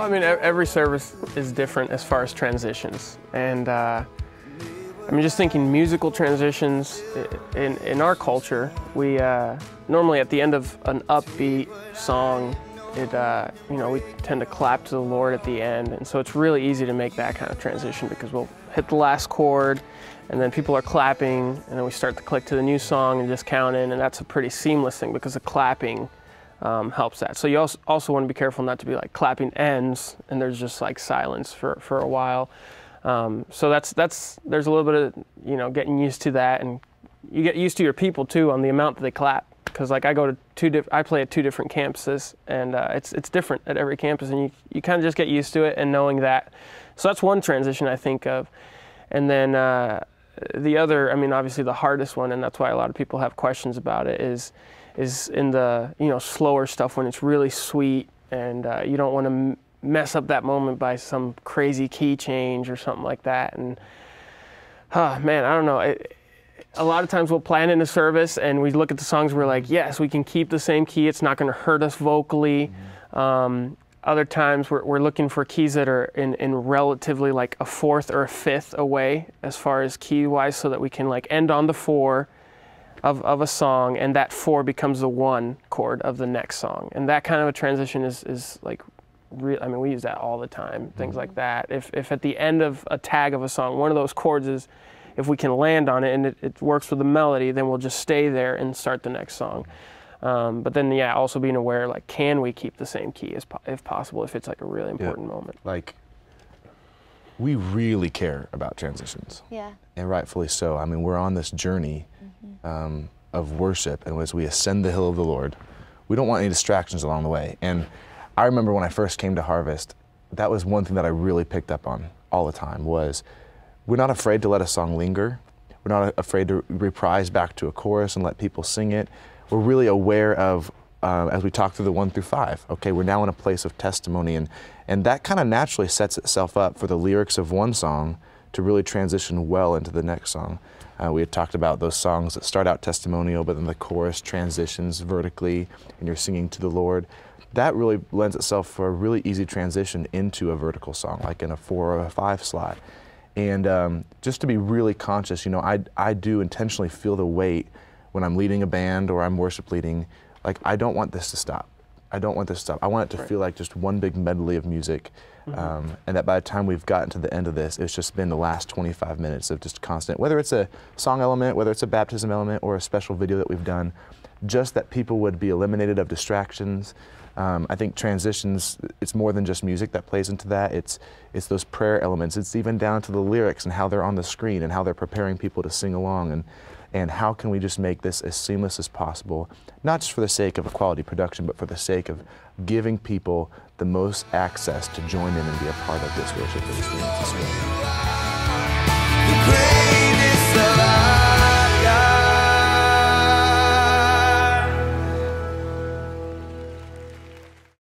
I mean, every service is different as far as transitions. And I mean, just thinking musical transitions, in our culture, we normally at the end of an upbeat song, you know, we tend to clap to the Lord at the end. And so it's really easy to make that kind of transition because we'll hit the last chord and then people are clapping and then we start to click to the new song and just count in, and that's a pretty seamless thing because the clapping helps that. So you also want to be careful not to be like clapping ends and there's just like silence for a while. So there's a little bit of, you know, getting used to that, and you get used to your people too on the amount that they clap. Because like I play at 2 different campuses, and it's different at every campus, and you kind of just get used to it and knowing that. So that's one transition I think of. And then the other, I mean, obviously the hardest one, and that's why a lot of people have questions about it, is in the, you know, slower stuff when it's really sweet, and you don't want to mess up that moment by some crazy key change or something like that. And man, I don't know. A lot of times we'll plan in a service and we look at the songs, we're like, yes, we can keep the same key, it's not going to hurt us vocally. Other times we're looking for keys that are in relatively like a 4th or a 5th away as far as key wise, so that we can like end on the 4 of a song, and that 4 becomes the 1 chord of the next song. And that kind of a transition is like real. I mean, we use that all the time, things like that. If at the end of a tag of a song, one of those chords is, if we can land on it and it works with the melody, then we'll just stay there and start the next song. But then, yeah, also being aware, like, can we keep the same key if possible, if it's like a really important moment? Like, we really care about transitions. Yeah. And rightfully so. I mean, we're on this journey of worship, and as we ascend the hill of the Lord, we don't want any distractions along the way. And I remember when I first came to Harvest, that was one thing that I really picked up on all the time was, we're not afraid to let a song linger. We're not afraid to reprise back to a chorus and let people sing it. We're really aware of, as we talk through the 1 through 5, okay, we're now in a place of testimony, and that kind of naturally sets itself up for the lyrics of one song to really transition well into the next song. We had talked about those songs that start out testimonial, but then the chorus transitions vertically and you're singing to the Lord. That really lends itself for a really easy transition into a vertical song, like in a 4 or a 5 slot. And just to be really conscious, you know, I do intentionally feel the weight when I'm leading a band or I'm worship leading. Like, I don't want this to stop. I don't want this to stop. I want it to feel like just one big medley of music. And that by the time we've gotten to the end of this, it's just been the last 25 minutes of just constant, whether it's a song element, whether it's a baptism element, or a special video that we've done, just that people would be eliminated of distractions. I think transitions, it's more than just music that plays into that. It's those prayer elements. It's even down to the lyrics and how they're on the screen and how they're preparing people to sing along, and how can we just make this as seamless as possible, not just for the sake of a quality production, but for the sake of giving people the most access to join in and be a part of this worship experience as well.